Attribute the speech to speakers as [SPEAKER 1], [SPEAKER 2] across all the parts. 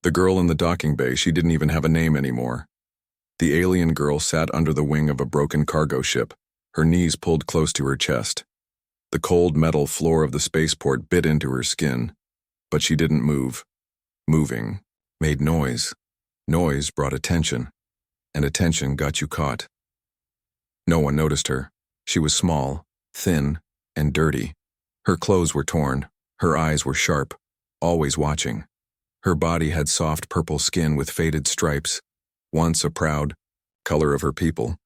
[SPEAKER 1] The girl in the docking bay, she didn't even have a name anymore. The alien girl sat under the wing of a broken cargo ship, her knees pulled close to her chest. The cold metal floor of the spaceport bit into her skin, but she didn't move. Moving made noise. Noise brought attention, and attention got you caught. No one noticed her. She was small, thin, and dirty. Her clothes were torn. Her eyes were sharp, always watching. Her body had soft purple skin with faded stripes, once a proud color of her people.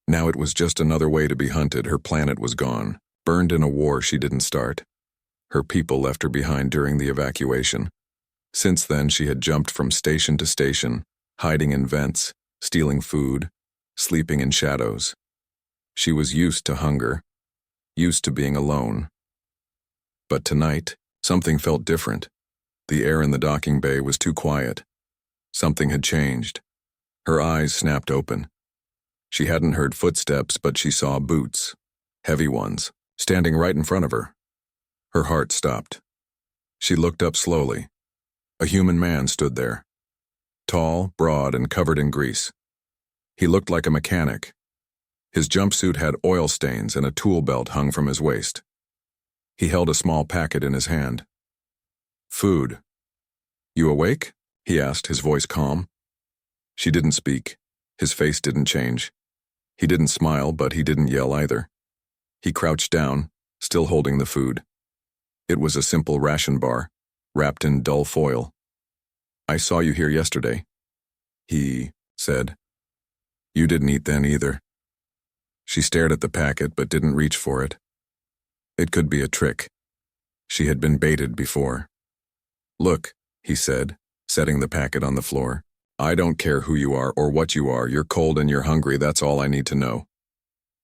[SPEAKER 1] Now it was just another way to be hunted. Her planet was gone, burned in a war she didn't start. Her people left her behind during the evacuation. Since then, she had jumped from station to station, hiding in vents, stealing food, sleeping in shadows. She was used to hunger, used to being alone. But tonight, something felt different. The air in the docking bay was too quiet. Something had changed. Her eyes snapped open. She hadn't heard footsteps, but she saw boots, heavy ones, standing right in front of her. Her heart stopped. She looked up slowly. A human man stood there. Tall, broad, and covered in grease. He looked like a mechanic. His jumpsuit had oil stains and a tool belt hung from his waist. He held a small packet in his hand. "Food. You awake?" he asked, his voice calm. She didn't speak. His face didn't change. He didn't smile, but he didn't yell either. He crouched down, still holding the food. It was a simple ration bar, wrapped in dull foil. "I saw you here yesterday," he said. "You didn't eat then either." She stared at the packet but didn't reach for it. It could be a trick. She had been baited before. "Look," he said, setting the packet on the floor. "I don't care who you are or what you are. You're cold and you're hungry. That's all I need to know."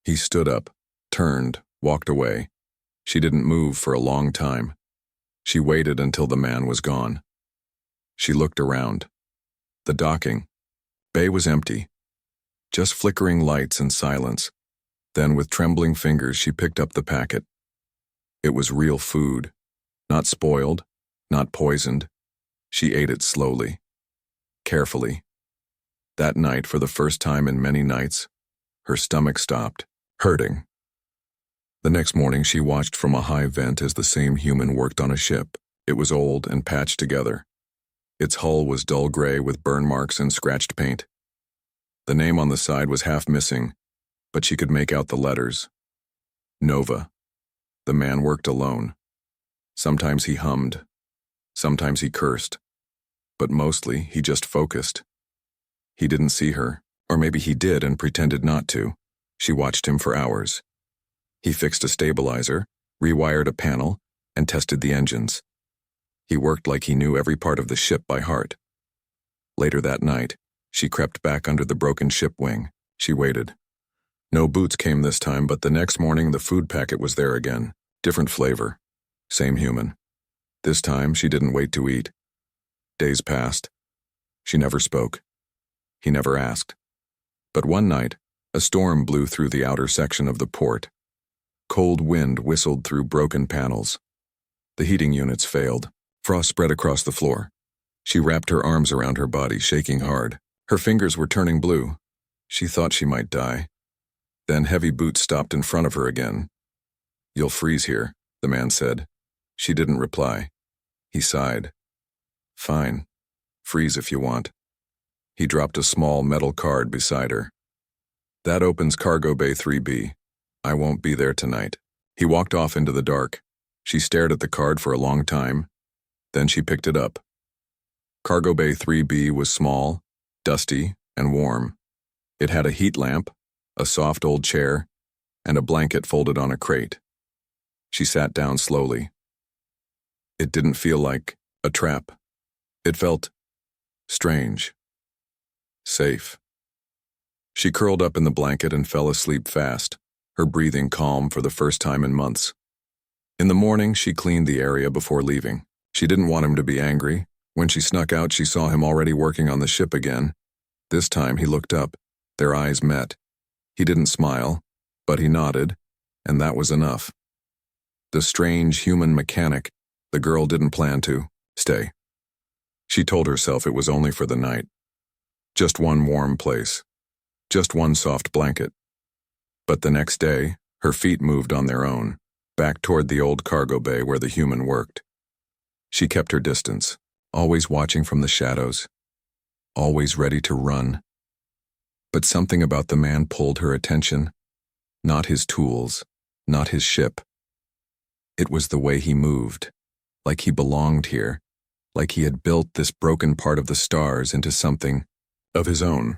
[SPEAKER 1] He stood up, turned, walked away. She didn't move for a long time. She waited until the man was gone. She looked around. The docking bay was empty. Just flickering lights and silence. Then with trembling fingers she picked up the packet. It was real food. Not spoiled, not poisoned. She ate it slowly, carefully. That night, for the first time in many nights, her stomach stopped, hurting. The next morning she watched from a high vent as the same human worked on a ship. It was old and patched together. Its hull was dull gray with burn marks and scratched paint. The name on the side was half missing, but she could make out the letters. Nova. The man worked alone. Sometimes he hummed. Sometimes he cursed. But mostly he just focused. He didn't see her, or maybe he did and pretended not to. She watched him for hours. He fixed a stabilizer, rewired a panel, and tested the engines. He worked like he knew every part of the ship by heart. Later that night, she crept back under the broken ship wing. She waited. No boots came this time, but the next morning the food packet was there again. Different flavor. Same human. This time she didn't wait to eat. Days passed. She never spoke. He never asked. But one night, a storm blew through the outer section of the port. Cold wind whistled through broken panels. The heating units failed. Frost spread across the floor. She wrapped her arms around her body, shaking hard. Her fingers were turning blue. She thought she might die. Then heavy boots stopped in front of her again. "You'll freeze here," the man said. She didn't reply. He sighed. "Fine. Freeze if you want." He dropped a small metal card beside her. "That opens Cargo Bay 3B. I won't be there tonight." He walked off into the dark. She stared at the card for a long time. Then she picked it up. Cargo Bay 3B was small, dusty, and warm. It had a heat lamp, a soft old chair, and a blanket folded on a crate. She sat down slowly. It didn't feel like a trap. It felt strange. Safe. She curled up in the blanket and fell asleep fast, her breathing calm for the first time in months. In the morning, she cleaned the area before leaving. She didn't want him to be angry. When she snuck out, she saw him already working on the ship again. This time he looked up. Their eyes met. He didn't smile, but he nodded, and that was enough. The strange human mechanic, the girl didn't plan to stay. She told herself it was only for the night. Just one warm place. Just one soft blanket. But the next day, her feet moved on their own, back toward the old cargo bay where the human worked. She kept her distance, always watching from the shadows, always ready to run. But something about the man pulled her attention. Not his tools, not his ship. It was the way he moved, like he belonged here, like he had built this broken part of the stars into something of his own.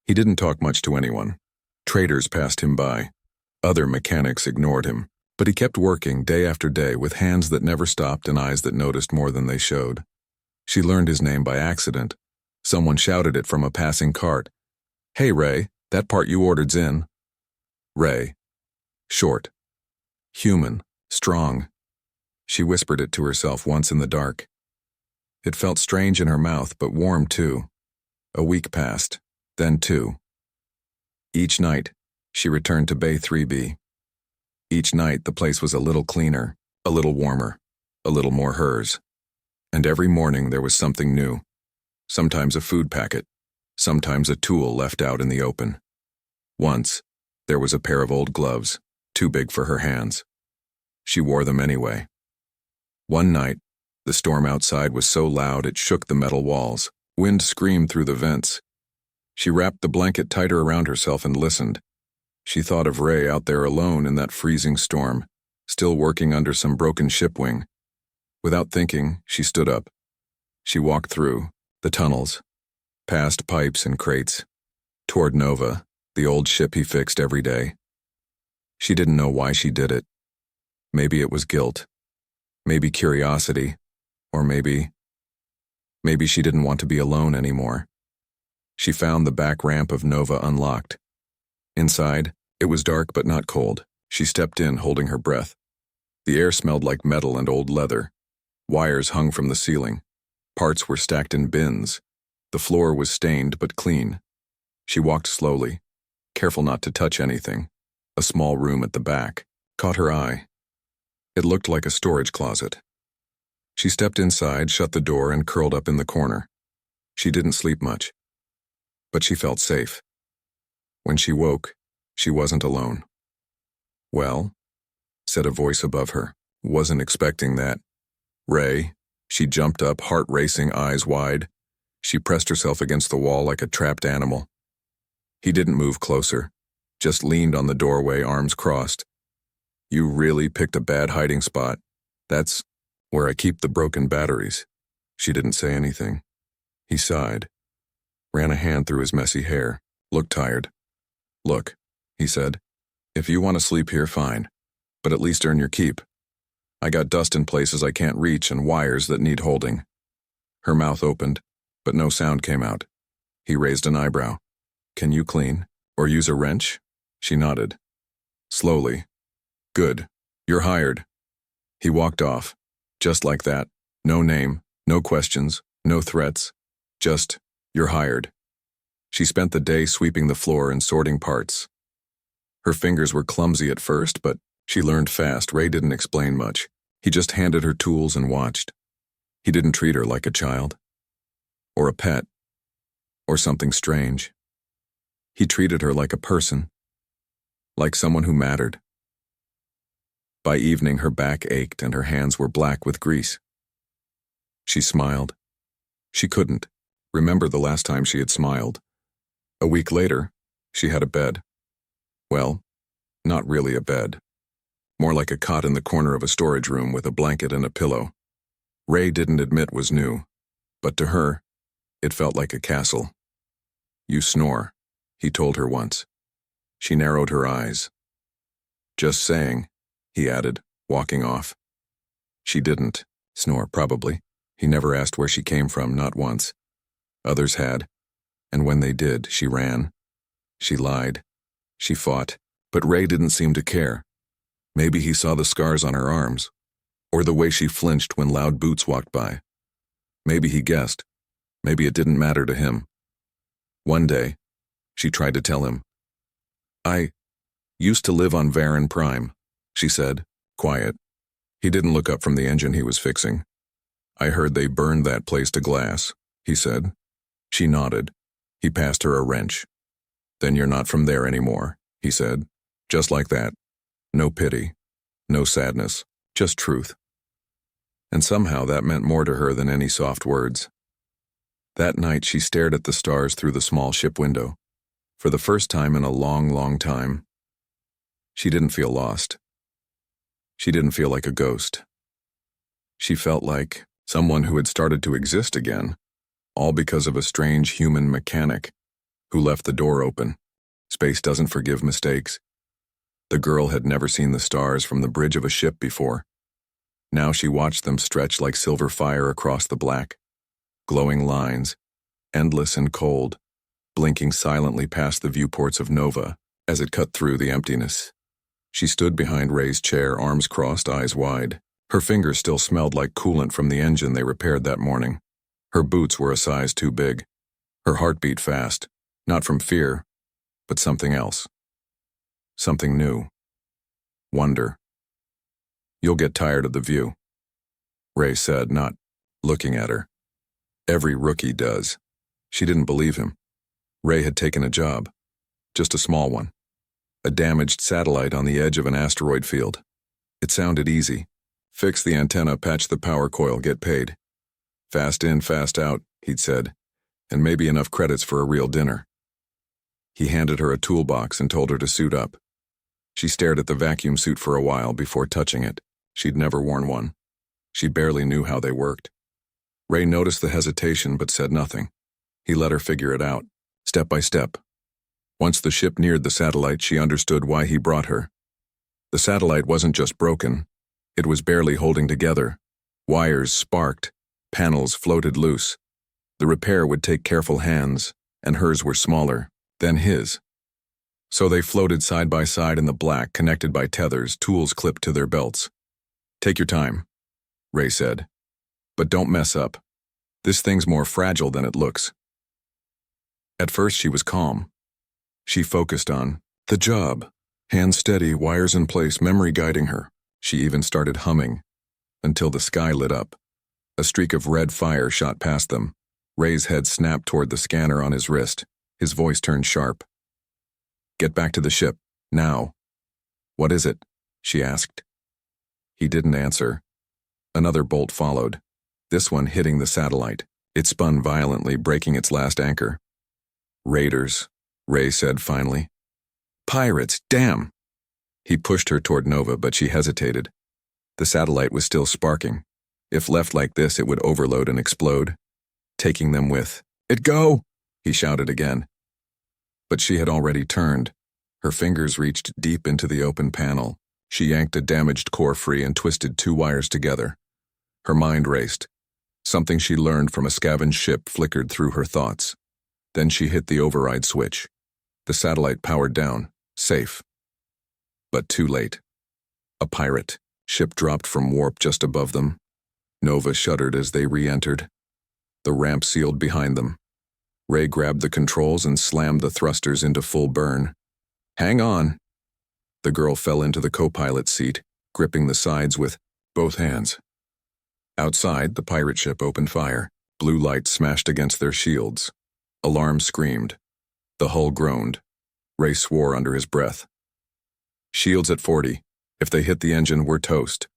[SPEAKER 1] He didn't talk much to anyone. Traders passed him by. Other mechanics ignored him. But he kept working day after day with hands that never stopped and eyes that noticed more than they showed. She learned his name by accident. Someone shouted it from a passing cart. "Hey, Ray, that part you ordered's in." Ray. Short. Human. Strong. She whispered it to herself once in the dark. It felt strange in her mouth, but warm too. A week passed, then 2. Each night, she returned to Bay 3B. Each night, the place was a little cleaner, a little warmer, a little more hers. And every morning there was something new. Sometimes a food packet, sometimes a tool left out in the open. Once, there was a pair of old gloves, too big for her hands. She wore them anyway. One night, the storm outside was so loud it shook the metal walls. Wind screamed through the vents. She wrapped the blanket tighter around herself and listened. She thought of Ray out there alone in that freezing storm, still working under some broken ship wing. Without thinking, she stood up. She walked through the tunnels, past pipes and crates, toward Nova, the old ship he fixed every day. She didn't know why she did it. Maybe it was guilt, maybe curiosity, or maybe she didn't want to be alone anymore. She found the back ramp of Nova unlocked. Inside, it was dark but not cold. She stepped in, holding her breath. The air smelled like metal and old leather. Wires hung from the ceiling. Parts were stacked in bins. The floor was stained but clean. She walked slowly, careful not to touch anything. A small room at the back caught her eye. It looked like a storage closet. She stepped inside, shut the door, and curled up in the corner. She didn't sleep much, but she felt safe. When she woke, she wasn't alone. "Well," said a voice above her. "Wasn't expecting that." "Ray." She jumped up, heart racing, eyes wide. She pressed herself against the wall like a trapped animal. He didn't move closer, just leaned on the doorway, arms crossed. "You really picked a bad hiding spot. That's where I keep the broken batteries." She didn't say anything. He sighed, ran a hand through his messy hair, looked tired. "Look," he said, "if you want to sleep here, fine, but at least earn your keep. I got dust in places I can't reach and wires that need holding." Her mouth opened, but no sound came out. He raised an eyebrow. "Can you clean, or use a wrench?" She nodded. Slowly. "Good. You're hired." He walked off, just like that. No name, no questions, no threats. Just, "You're hired." She spent the day sweeping the floor and sorting parts. Her fingers were clumsy at first, but she learned fast. Ray didn't explain much. He just handed her tools and watched. He didn't treat her like a child, or a pet, or something strange. He treated her like a person, like someone who mattered. By evening, her back ached and her hands were black with grease. She smiled. She couldn't remember the last time she had smiled. A week later, she had a bed. Well, not really a bed. More like a cot in the corner of a storage room with a blanket and a pillow. Ray didn't admit was new, but to her, it felt like a castle. "You snore," he told her once. She narrowed her eyes. "Just saying," he added, walking off. She didn't snore, probably. He never asked where she came from, not once. Others had, and when they did, she ran. She lied. She fought, but Ray didn't seem to care. Maybe he saw the scars on her arms, or the way she flinched when loud boots walked by. Maybe he guessed. Maybe it didn't matter to him. One day, she tried to tell him. "I used to live on Varan Prime," she said, quiet. He didn't look up from the engine he was fixing. I heard they burned that place to glass, he said. She nodded. He passed her a wrench. Then you're not from there anymore, he said. Just like that. No pity. No sadness. Just truth. And somehow that meant more to her than any soft words. That night she stared at the stars through the small ship window. For the first time in a long, long time. She didn't feel lost. She didn't feel like a ghost. She felt like someone who had started to exist again, all because of a strange human mechanic who left the door open. Space doesn't forgive mistakes. The girl had never seen the stars from the bridge of a ship before. Now she watched them stretch like silver fire across the black. Glowing lines, endless and cold, blinking silently past the viewports of Nova as it cut through the emptiness. She stood behind Ray's chair, arms crossed, eyes wide. Her fingers still smelled like coolant from the engine they repaired that morning. Her boots were a size too big. Her heart beat fast, not from fear, but something else. Something new. Wonder. You'll get tired of the view, Ray said, not looking at her. Every rookie does. She didn't believe him. Ray had taken a job. Just a small one. A damaged satellite on the edge of an asteroid field. It sounded easy. Fix the antenna, patch the power coil, get paid. Fast in, fast out, he'd said, and maybe enough credits for a real dinner. He handed her a toolbox and told her to suit up. She stared at the vacuum suit for a while before touching it. She'd never worn one. She barely knew how they worked. Ray noticed the hesitation but said nothing. He let her figure it out, step by step. Once the ship neared the satellite, she understood why he brought her. The satellite wasn't just broken. It was barely holding together. Wires sparked. Panels floated loose. The repair would take careful hands, and hers were smaller than his. So they floated side by side in the black, connected by tethers, tools clipped to their belts. Take your time, Ray said. But don't mess up. This thing's more fragile than it looks. At first she was calm. She focused on the job. Hands steady, wires in place, memory guiding her. She even started humming, until the sky lit up. A streak of red fire shot past them. Ray's head snapped toward the scanner on his wrist. His voice turned sharp. Get back to the ship, now. What is it? She asked. He didn't answer. Another bolt followed, this one hitting the satellite. It spun violently, breaking its last anchor. Raiders, Ray said finally. Pirates, damn! He pushed her toward Nova, but she hesitated. The satellite was still sparking. If left like this, it would overload and explode, taking them with it. Go! He shouted again. But she had already turned. Her fingers reached deep into the open panel. She yanked a damaged core free and twisted two wires together. Her mind raced. Something she learned from a scavenged ship flickered through her thoughts. Then she hit the override switch. The satellite powered down, safe. But too late. A pirate ship dropped from warp just above them. Nova shuddered as they re-entered. The ramp sealed behind them. Ray grabbed the controls and slammed the thrusters into full burn. Hang on. The girl fell into the co-pilot seat, gripping the sides with both hands. Outside, the pirate ship opened fire. Blue light smashed against their shields. Alarm screamed. The hull groaned. Ray swore under his breath. Shields at 40. If they hit the engine, we're toast.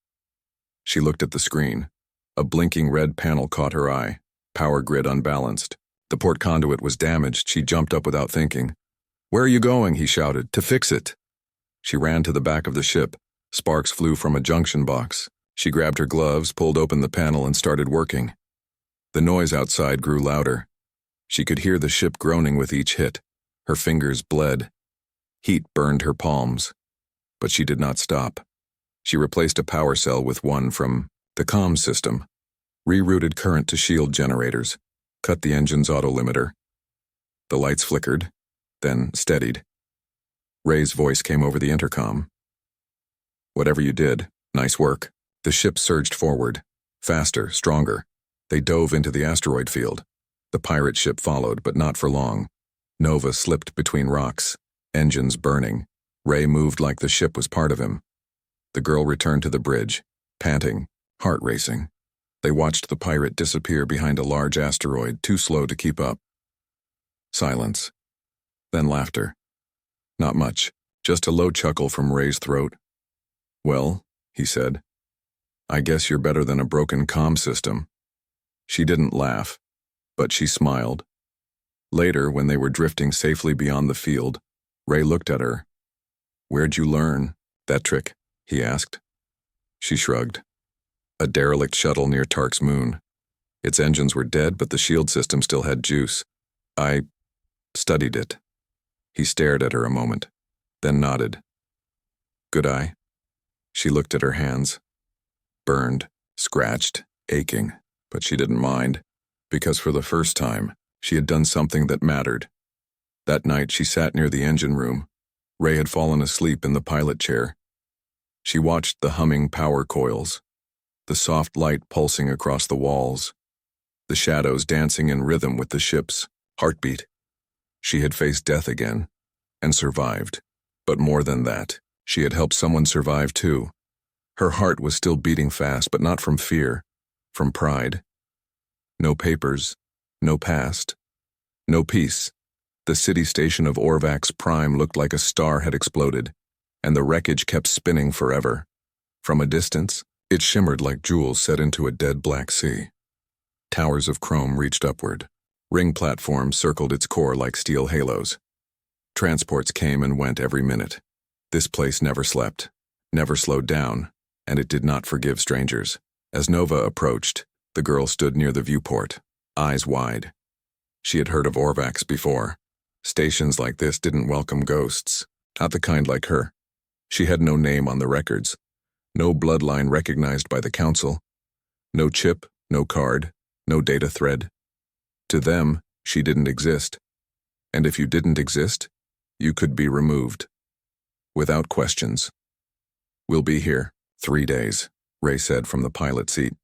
[SPEAKER 1] She looked at the screen. A blinking red panel caught her eye. Power grid unbalanced. The port conduit was damaged. She jumped up without thinking. Where are you going? He shouted. To fix it. She ran to the back of the ship. Sparks flew from a junction box. She grabbed her gloves, pulled open the panel, and started working. The noise outside grew louder. She could hear the ship groaning with each hit. Her fingers bled. Heat burned her palms. But she did not stop. She replaced a power cell with one from the comms system, rerouted current to shield generators, cut the engine's auto-limiter. The lights flickered, then steadied. Ray's voice came over the intercom. Whatever you did, nice work. The ship surged forward, faster, stronger. They dove into the asteroid field. The pirate ship followed, but not for long. Nova slipped between rocks, engines burning. Ray moved like the ship was part of him. The girl returned to the bridge, panting, heart racing. They watched the pirate disappear behind a large asteroid, too slow to keep up. Silence. Then laughter. Not much, just a low chuckle from Ray's throat. "Well," he said, "I guess you're better than a broken comm system." She didn't laugh, but she smiled. Later, when they were drifting safely beyond the field, Ray looked at her. "Where'd you learn that trick?" he asked. She shrugged. "A derelict shuttle near Tark's moon. Its engines were dead, but the shield system still had juice. I studied it." He stared at her a moment, then nodded. "Good eye?" She looked at her hands. Burned, scratched, aching, but she didn't mind, because for the first time, she had done something that mattered. That night she sat near the engine room. Ray had fallen asleep in the pilot chair. She watched the humming power coils, the soft light pulsing across the walls, the shadows dancing in rhythm with the ship's heartbeat. She had faced death again, and survived. But more than that, she had helped someone survive too. Her heart was still beating fast, but not from fear, from pride. No papers, no past, no peace. The city station of Orvax Prime looked like a star had exploded, and the wreckage kept spinning forever. From a distance, it shimmered like jewels set into a dead black sea. Towers of chrome reached upward. Ring platforms circled its core like steel halos. Transports came and went every minute. This place never slept, never slowed down, and it did not forgive strangers. As Nova approached, the girl stood near the viewport, eyes wide. She had heard of Orvax before. Stations like this didn't welcome ghosts, not the kind like her. She had no name on the records, no bloodline recognized by the council, no chip, no card, no data thread. To them, she didn't exist. And if you didn't exist, you could be removed. Without questions. "We'll be here 3 days, Ray said from the pilot seat.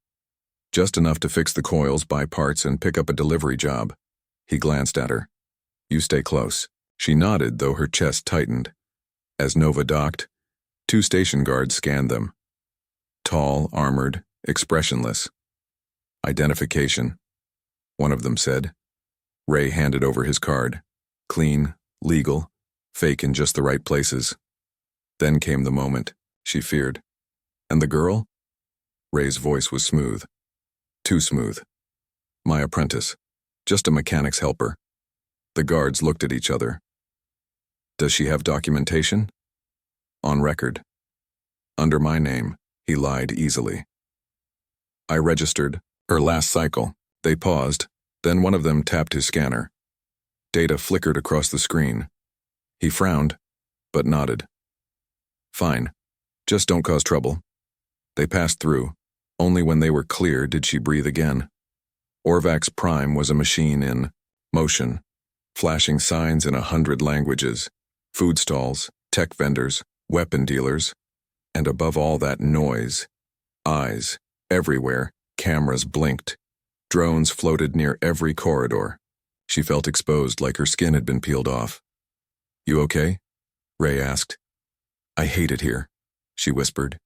[SPEAKER 1] "Just enough to fix the coils, buy parts, and pick up a delivery job." He glanced at her. "You stay close." She nodded, though her chest tightened. As Nova docked, 2 station guards scanned them. Tall, armored, expressionless. "Identification," one of them said. Ray handed over his card. Clean, legal, fake in just the right places. Then came the moment she feared. "And the girl?" Ray's voice was smooth. Too smooth. "My apprentice. Just a mechanic's helper." The guards looked at each other. "Does she have documentation?" "On record." "Under my name," he lied easily. "I registered her last cycle." They paused, then one of them tapped his scanner. Data flickered across the screen. He frowned, but nodded. "Fine. Just don't cause trouble." They passed through. Only when they were clear did she breathe again. Orvax Prime was a machine in motion, flashing signs in 100 languages, food stalls, tech vendors, weapon dealers, and above all that noise. Eyes, everywhere, cameras blinked. Drones floated near every corridor. She felt exposed like her skin had been peeled off. "You okay?" Ray asked. "I hate it here," she whispered.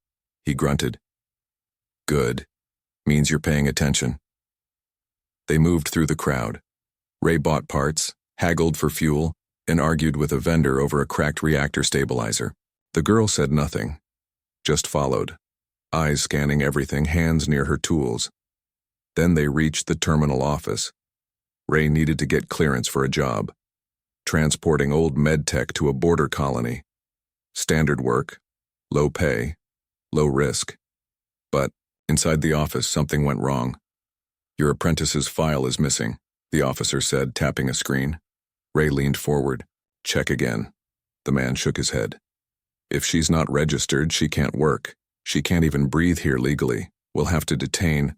[SPEAKER 1] He grunted. "Good. Means you're paying attention." They moved through the crowd. Ray bought parts, haggled for fuel, and argued with a vendor over a cracked reactor stabilizer. The girl said nothing, just followed, eyes scanning everything, hands near her tools. Then they reached the terminal office. Ray needed to get clearance for a job, transporting old medtech to a border colony. Standard work, low pay, low risk. But inside the office, something went wrong. "Your apprentice's file is missing," the officer said, tapping a screen. Ray leaned forward. "Check again." The man shook his head. "If she's not registered, she can't work. She can't even breathe here legally. We'll have to detain."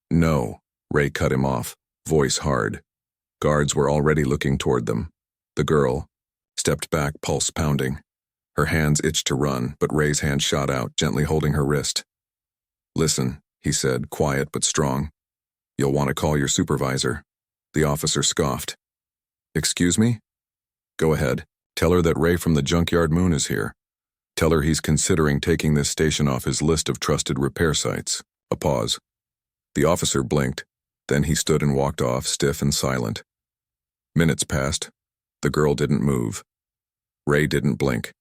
[SPEAKER 1] "No," Ray cut him off, voice hard. Guards were already looking toward them. The girl stepped back, pulse pounding. Her hands itched to run, but Ray's hand shot out, gently holding her wrist. "Listen," he said, quiet but strong. "You'll want to call your supervisor." The officer scoffed. "Excuse me?" "Go ahead. Tell her that Ray from the Junkyard Moon is here. Tell her he's considering taking this station off his list of trusted repair sites." A pause. The officer blinked, then he stood and walked off, stiff and silent. Minutes passed. The girl didn't move. Ray didn't blink.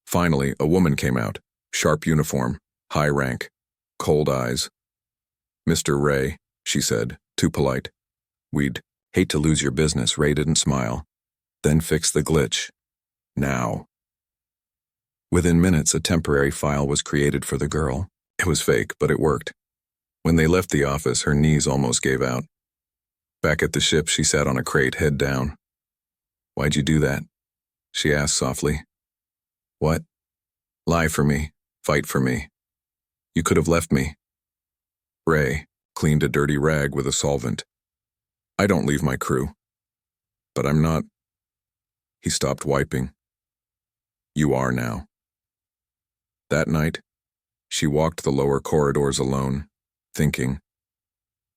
[SPEAKER 1] Finally, a woman came out, sharp uniform, high rank, cold eyes. "Mr. Ray," she said, too polite. "We'd hate to lose your business." Ray didn't smile. "Then fix the glitch. Now." Within minutes, a temporary file was created for the girl. It was fake, but it worked. When they left the office, her knees almost gave out. Back at the ship, she sat on a crate, head down. "Why'd you do that?" she asked softly. "What?" "Lie for me. Fight for me. You could have left me." Ray cleaned a dirty rag with a solvent. "I don't leave my crew. But I'm not." He stopped wiping. "You are now." That night, she walked the lower corridors alone, thinking.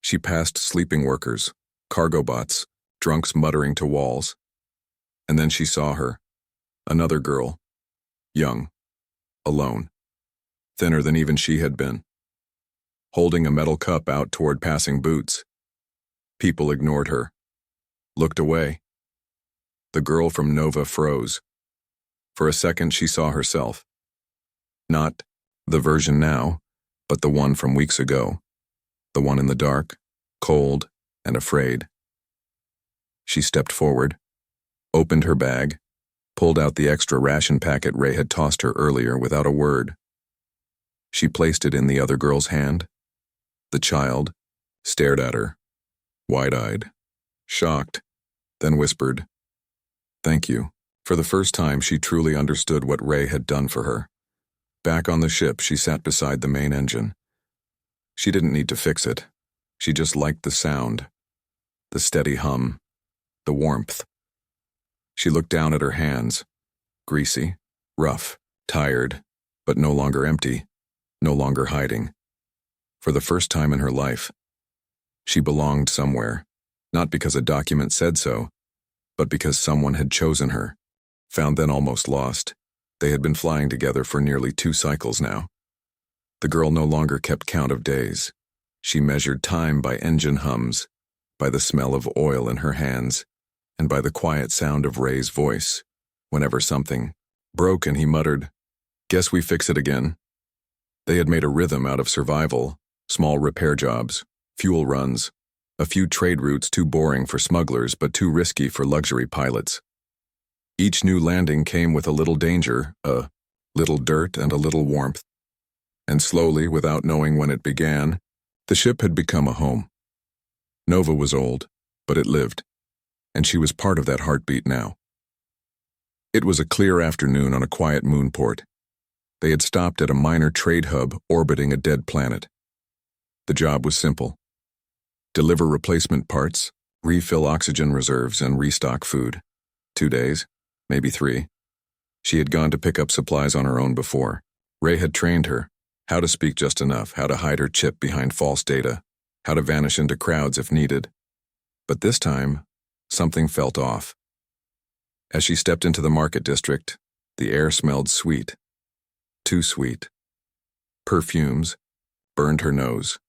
[SPEAKER 1] She passed sleeping workers, cargo bots, drunks muttering to walls. And then she saw her, another girl, young, alone, thinner than even she had been, holding a metal cup out toward passing boots. People ignored her, looked away. The girl from Nova froze. For a second she saw herself. Not the version now, but the one from weeks ago. The one in the dark, cold, and afraid. She stepped forward, opened her bag, pulled out the extra ration packet Ray had tossed her earlier without a word. She placed it in the other girl's hand. The child stared at her, wide-eyed, shocked, then whispered, "Thank you." For the first time, she truly understood what Ray had done for her. Back on the ship, she sat beside the main engine. She didn't need to fix it. She just liked the sound, the steady hum, the warmth. She looked down at her hands, greasy, rough, tired, but no longer empty, no longer hiding. For the first time in her life, she belonged somewhere, not because a document said so, but because someone had chosen her, found then almost lost. They had been flying together for nearly 2 cycles now. The girl no longer kept count of days. She measured time by engine hums, by the smell of oil in her hands, and by the quiet sound of Ray's voice. Whenever something broke and he muttered, "Guess we fix it again." They had made a rhythm out of survival, small repair jobs, fuel runs, a few trade routes too boring for smugglers but too risky for luxury pilots. Each new landing came with a little danger, a little dirt and a little warmth. And slowly, without knowing when it began, the ship had become a home. Nova was old, but it lived, and she was part of that heartbeat now. It was a clear afternoon on a quiet moonport. They had stopped at a minor trade hub orbiting a dead planet. The job was simple. Deliver replacement parts, refill oxygen reserves, and restock food. 2 days. Maybe 3. She had gone to pick up supplies on her own before. Ray had trained her, how to speak just enough, how to hide her chip behind false data, how to vanish into crowds if needed. But this time, something felt off. As she stepped into the market district, the air smelled sweet. Too sweet. Perfumes burned her nose.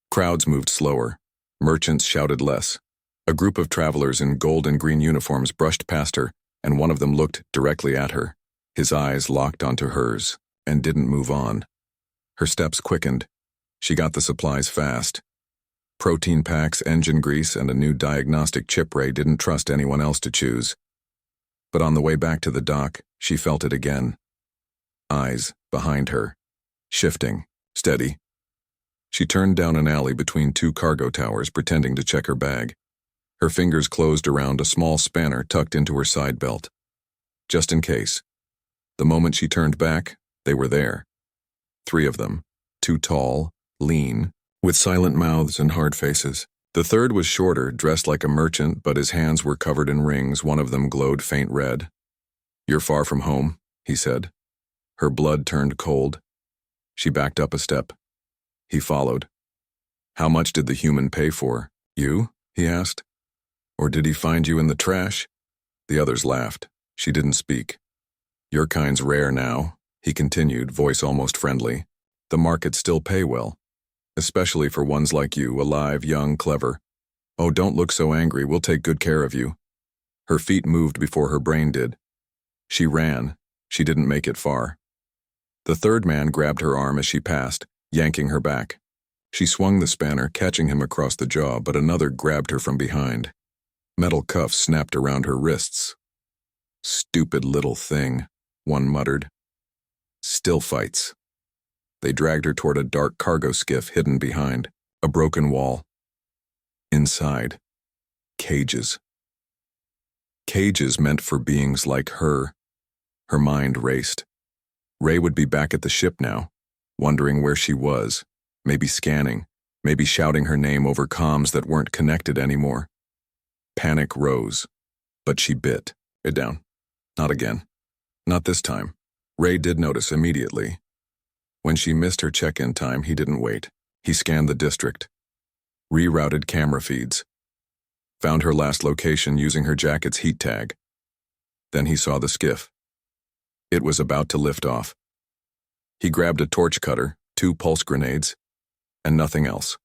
[SPEAKER 1] Crowds moved slower. Merchants shouted less. A group of travelers in gold and green uniforms brushed past her, and one of them looked directly at her. His eyes locked onto hers, and didn't move on. Her steps quickened. She got the supplies fast. Protein packs, engine grease, and a new diagnostic chip. Ray didn't trust anyone else to choose. But on the way back to the dock, she felt it again. Eyes behind her, shifting, steady. She turned down an alley between 2 cargo towers, pretending to check her bag. Her fingers closed around a small spanner tucked into her side belt. Just in case. The moment she turned back, they were there. 3 of them, 2 tall, lean, with silent mouths and hard faces. The third was shorter, dressed like a merchant, but his hands were covered in rings. One of them glowed faint red. "You're far from home," he said. Her blood turned cold. She backed up a step. He followed. "How much did the human pay for? You?" he asked. "Or did he find you in the trash?" The others laughed. She didn't speak. "Your kind's rare now," he continued, voice almost friendly. "The markets still pay well." especially for ones like you, alive, young, clever. Oh, don't look so angry, we'll take good care of you. Her feet moved before her brain did. She ran. She didn't make it far. The third man grabbed her arm as she passed, yanking her back. She swung the spanner, catching him across the jaw, but another grabbed her from behind. Metal cuffs snapped around her wrists. Stupid little thing, one muttered. Still fights. They dragged her toward a dark cargo skiff hidden behind a broken wall. Inside, cages. Cages meant for beings like her. Her mind raced. Ray would be back at the ship now, wondering where she was, maybe scanning, maybe shouting her name over comms that weren't connected anymore. Panic rose, but she bit it down. Not again. Not this time. Ray did notice immediately. When she missed her check-in time, he didn't wait. He scanned the district, rerouted camera feeds, found her last location using her jacket's heat tag. Then he saw the skiff. It was about to lift off. He grabbed a torch cutter, 2 pulse grenades, and nothing else.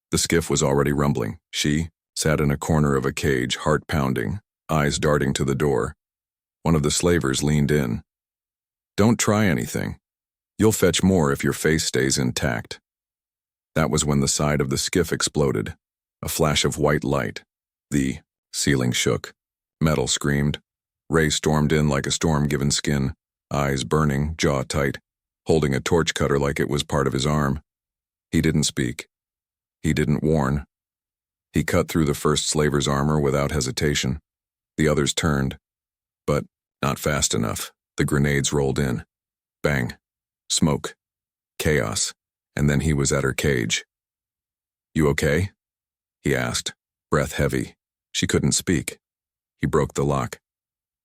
[SPEAKER 1] The skiff was already rumbling. She sat in a corner of a cage, heart pounding, eyes darting to the door. One of the slavers leaned in. Don't try anything. You'll fetch more if your face stays intact. That was when the side of the skiff exploded. A flash of white light. The ceiling shook. Metal screamed. Ray stormed in like a storm-given skin, eyes burning, jaw tight, holding a torch cutter like it was part of his arm. He didn't speak. He didn't warn. He cut through the first slaver's armor without hesitation. The others turned, but not fast enough. The grenades rolled in. Bang. Smoke. Chaos. And then he was at her cage. You okay? He asked, breath heavy. She couldn't speak. He broke the lock.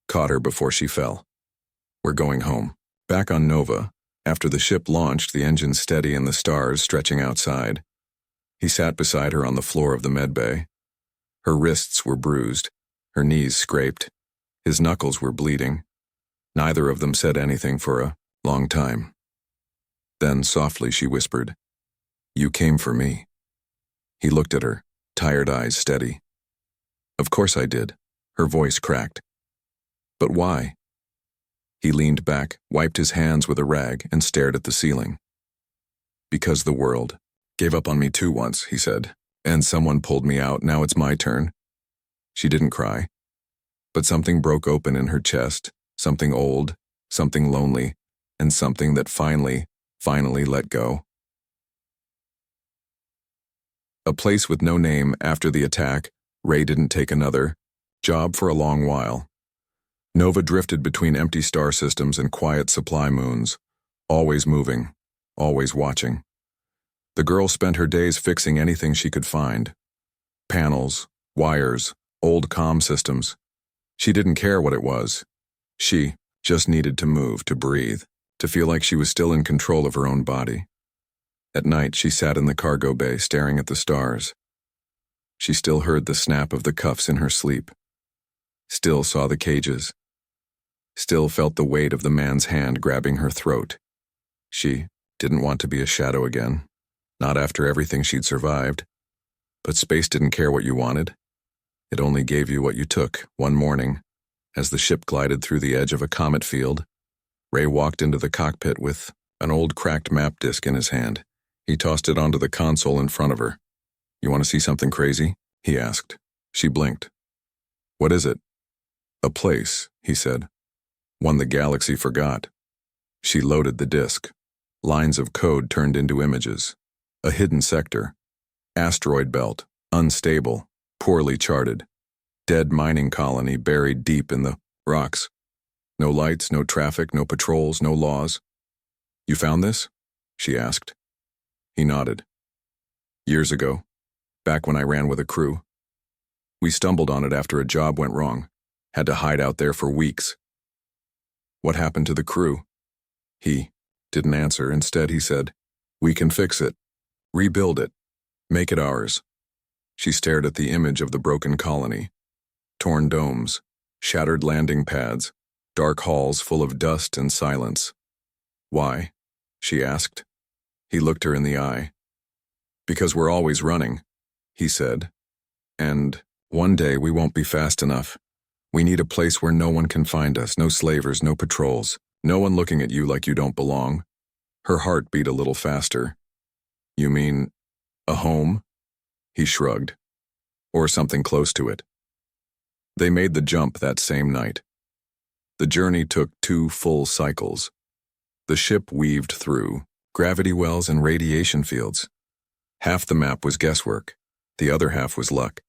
[SPEAKER 1] Caught her before she fell. We're going home. Back on Nova, after the ship launched, the engine steady and the stars stretching outside. He sat beside her on the floor of the medbay. Her wrists were bruised, her knees scraped. His knuckles were bleeding. Neither of them said anything for a long time. Then softly she whispered, You came for me. He looked at her, tired eyes steady. Of course I did. Her voice cracked. But why? He leaned back, wiped his hands with a rag, and stared at the ceiling. Because the world gave up on me too once, he said, and someone pulled me out, now it's my turn. She didn't cry. But something broke open in her chest, something old, something lonely, and something that finally let go. A place with no name after the attack, Ray didn't take another job for a long while. Nova drifted between empty star systems and quiet supply moons, always moving, always watching. The girl spent her days fixing anything she could find. Panels, wires, old comm systems. She didn't care what it was. She just needed to move, to breathe, to feel like she was still in control of her own body. At night, she sat in the cargo bay staring at the stars. She still heard the snap of the cuffs in her sleep. Still saw the cages. Still felt the weight of the man's hand grabbing her throat. She didn't want to be a shadow again, not after everything she'd survived. But space didn't care what you wanted. It only gave you what you took. One morning, as the ship glided through the edge of a comet field, Ray walked into the cockpit with an old cracked map disc in his hand. He tossed it onto the console in front of her. You want to see something crazy? He asked. She blinked. What is it? A place, he said. One the galaxy forgot. She loaded the disk. Lines of code turned into images. A hidden sector. Asteroid belt. Unstable. Poorly charted. Dead mining colony buried deep in the rocks. No lights, no traffic, no patrols, no laws. You found this? She asked. He nodded. Years ago, back when I ran with a crew. We stumbled on it after a job went wrong. Had to hide out there for weeks. What happened to the crew? He didn't answer. Instead, he said, We can fix it. Rebuild it. Make it ours. She stared at the image of the broken colony. Torn domes, shattered landing pads, dark halls full of dust and silence. Why? She asked. He looked her in the eye. Because we're always running, he said. And one day we won't be fast enough. We need a place where no one can find us, no slavers, no patrols, no one looking at you like you don't belong. Her heart beat a little faster. You mean a home? He shrugged. Or something close to it. They made the jump that same night. The journey took 2 full cycles. The ship weaved through gravity wells and radiation fields. Half the map was guesswork, the other half was luck.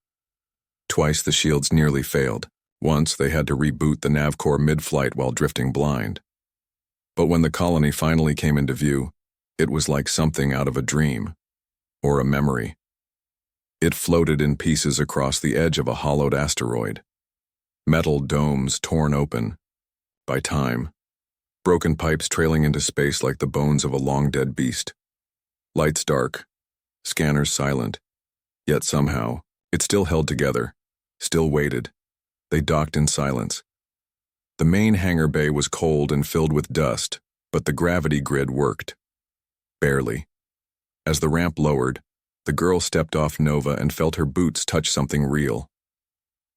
[SPEAKER 1] Twice the shields nearly failed. Once they had to reboot the navcore mid-flight while drifting blind. But when the colony finally came into view, it was like something out of a dream, or a memory. It floated in pieces across the edge of a hollowed asteroid. Metal domes torn open by time, broken pipes trailing into space like the bones of a long-dead beast. Lights dark, scanners silent, yet somehow it still held together, still waited. They docked in silence. The main hangar bay was cold and filled with dust, but the gravity grid worked. Barely. As the ramp lowered, the girl stepped off Nova and felt her boots touch something real.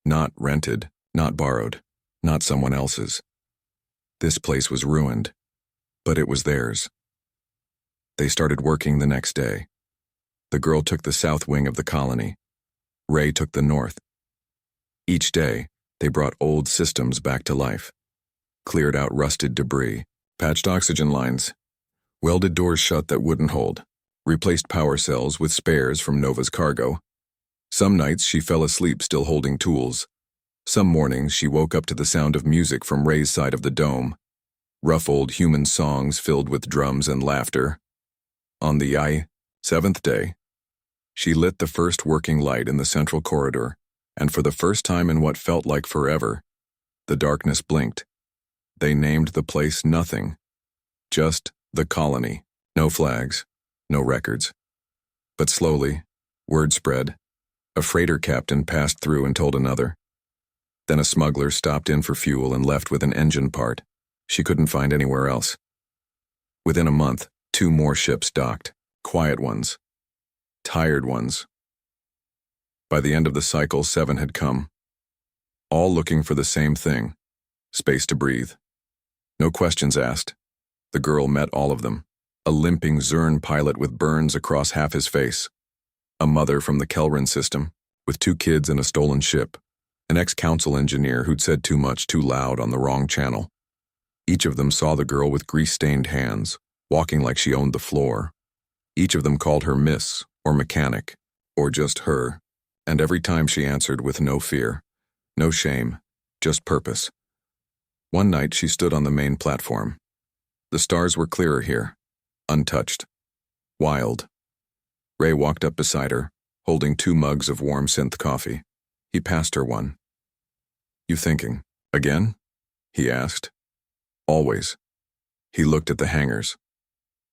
[SPEAKER 1] Not rented, not borrowed, not someone else's. This place was ruined, but it was theirs. They started working the next day. The girl took the south wing of the colony. Ray took the north. Each day, they brought old systems back to life. Cleared out rusted debris, patched oxygen lines, welded doors shut that wouldn't hold, replaced power cells with spares from Nova's cargo. Some nights she fell asleep still holding tools. Some mornings she woke up to the sound of music from Ray's side of the dome. Rough old human songs filled with drums and laughter. On the 7th day, she lit the first working light in the central corridor, and for the first time in what felt like forever, the darkness blinked. They named the place nothing. Just the colony. No flags, no records. But slowly, word spread. A freighter captain passed through and told another. Then a smuggler stopped in for fuel and left with an engine part she couldn't find anywhere else. Within a month, 2 more ships docked. Quiet ones. Tired ones. By the end of the cycle, 7 had come. All looking for the same thing. Space to breathe. No questions asked. The girl met all of them. A limping Zern pilot with burns across half his face. A mother from the Kelrin system, with 2 kids and a stolen ship. An ex-council engineer who'd said too much too loud on the wrong channel. Each of them saw the girl with grease-stained hands, walking like she owned the floor. Each of them called her Miss, or Mechanic, or just her, and every time she answered with no fear, no shame, just purpose. One night she stood on the main platform. The stars were clearer here, untouched, wild. Ray walked up beside her, holding 2 mugs of warm synth coffee. He passed her one. You thinking, again? He asked. Always. He looked at the hangars.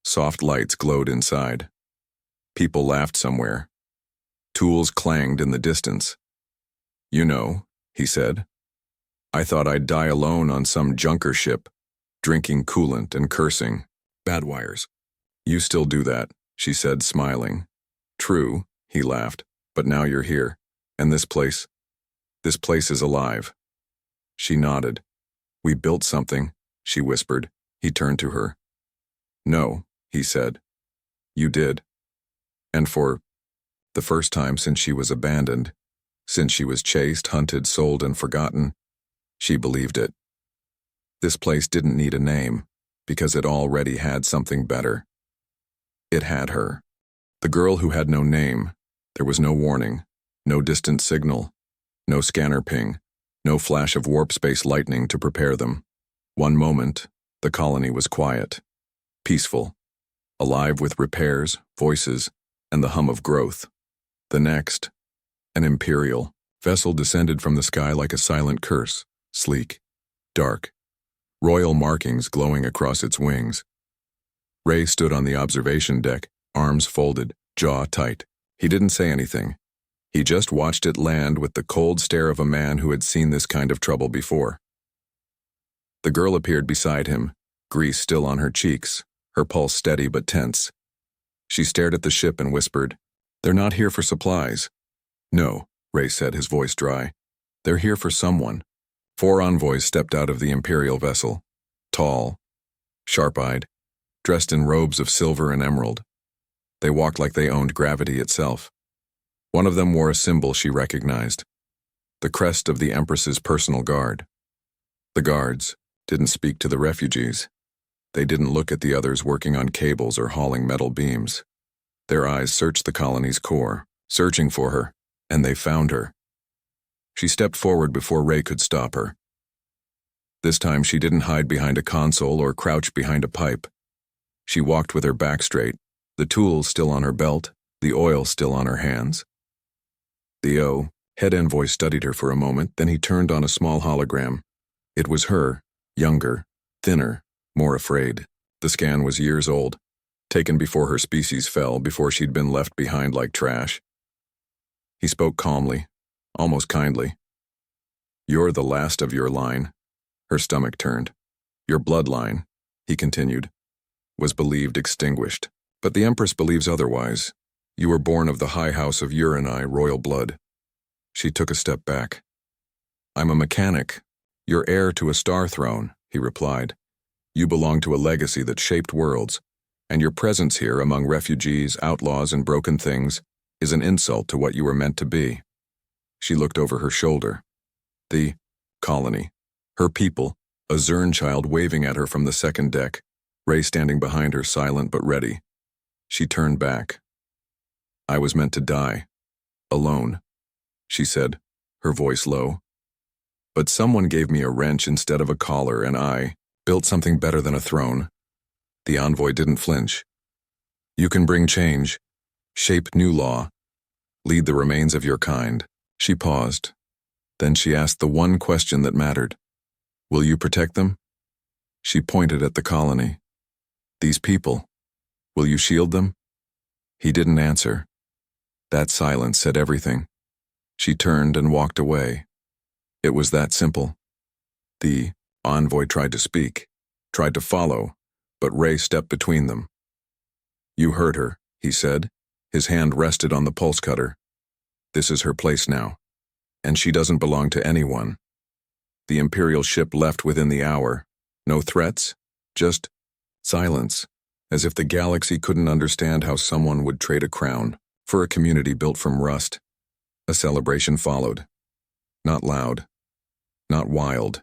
[SPEAKER 1] Soft lights glowed inside. People laughed somewhere. Tools clanged in the distance. You know, he said. I thought I'd die alone on some junker ship, drinking coolant and cursing. Bad wires. You still do that, she said, smiling. True, he laughed, but now you're here, and this place is alive. She nodded. We built something, she whispered. He turned to her. No, he said. You did. And for the first time since she was abandoned, since she was chased, hunted, sold, and forgotten, she believed it. This place didn't need a name, because it already had something better. It had her. The girl who had no name. There was no warning, no distant signal, no scanner ping, no flash of warp space lightning to prepare them. One moment, the colony was quiet, peaceful, alive with repairs, voices, and the hum of growth. The next, an Imperial vessel descended from the sky like a silent curse, sleek, dark, royal markings glowing across its wings. Ray stood on the observation deck, arms folded, jaw tight. He didn't say anything. He just watched it land with the cold stare of a man who had seen this kind of trouble before. The girl appeared beside him, grease still on her cheeks, her pulse steady but tense. She stared at the ship and whispered, They're not here for supplies. No, Ray said, his voice dry. They're here for someone. 4 envoys stepped out of the Imperial vessel. Tall, sharp-eyed, dressed in robes of silver and emerald. They walked like they owned gravity itself. One of them wore a symbol she recognized, the crest of the Empress's personal guard. The guards didn't speak to the refugees. They didn't look at the others working on cables or hauling metal beams. Their eyes searched the colony's core, searching for her, and they found her. She stepped forward before Ray could stop her. This time she didn't hide behind a console or crouch behind a pipe. She walked with her back straight, the tools still on her belt, the oil still on her hands. The head envoy studied her for a moment, then he turned on a small hologram. It was her, younger, thinner, more afraid. The scan was years old, taken before her species fell, before she'd been left behind like trash. He spoke calmly, almost kindly. You're the last of your line. Her stomach turned. Your bloodline, he continued, was believed extinguished. But the Empress believes otherwise. You were born of the High House of Urani, royal blood. She took a step back. I'm a mechanic. You're heir to a star throne, he replied. You belong to a legacy that shaped worlds, and your presence here among refugees, outlaws, and broken things is an insult to what you were meant to be. She looked over her shoulder. The colony. Her people, a Zern child waving at her from the second deck, Ray standing behind her, silent but ready. She turned back. I was meant to die. Alone, she said, her voice low. But someone gave me a wrench instead of a collar, and I built something better than a throne. The envoy didn't flinch. You can bring change, shape new law, lead the remains of your kind. She paused. Then she asked the one question that mattered. Will you protect them? She pointed at the colony. These people, will you shield them? He didn't answer. That silence said everything. She turned and walked away. It was that simple. The envoy tried to speak, tried to follow, but Ray stepped between them. You heard her, he said. His hand rested on the pulse cutter. This is her place now, and she doesn't belong to anyone. The Imperial ship left within the hour. No threats, just silence, as if the galaxy couldn't understand how someone would trade a crown for a community built from rust. A celebration followed. Not loud, not wild,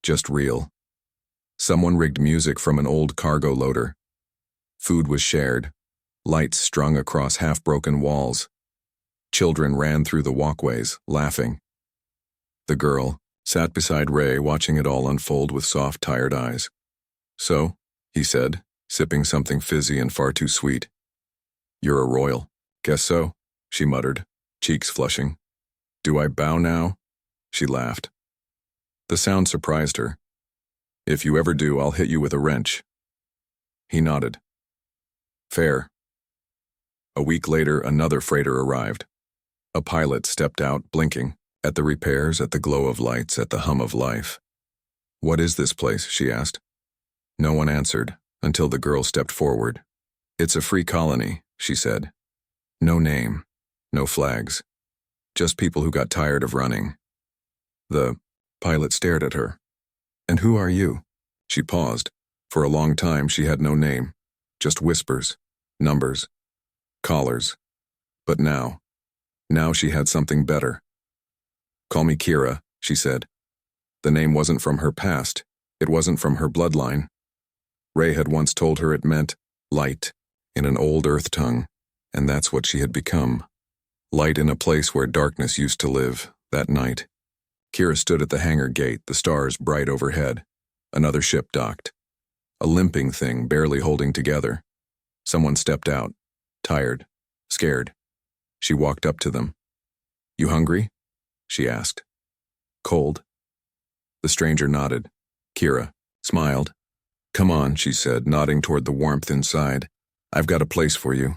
[SPEAKER 1] just real. Someone rigged music from an old cargo loader. Food was shared, lights strung across half-broken walls. Children ran through the walkways, laughing. The girl sat beside Ray, watching it all unfold with soft, tired eyes. So, he said, sipping something fizzy and far too sweet. You're a royal. Guess so, she muttered, cheeks flushing. Do I bow now? She laughed. The sound surprised her. If you ever do, I'll hit you with a wrench. He nodded. Fair. A week later, another freighter arrived. A pilot stepped out, blinking, at the repairs, at the glow of lights, at the hum of life. What is this place? She asked. No one answered, until the girl stepped forward. It's a free colony, she said. No name, no flags, just people who got tired of running. The pilot stared at her. And who are you? She paused. For a long time she had no name, just whispers, numbers, collars. But now she had something better. Call me Kira, she said. The name wasn't from her past. It wasn't from her bloodline. Ray had once told her it meant light in an old earth tongue, and that's what she had become. Light in a place where darkness used to live, that night. Kira stood at the hangar gate, the stars bright overhead. Another ship docked. A limping thing barely holding together. Someone stepped out, tired, scared. She walked up to them. You hungry? She asked. Cold? The stranger nodded. Kira smiled. Come on, she said, nodding toward the warmth inside. I've got a place for you,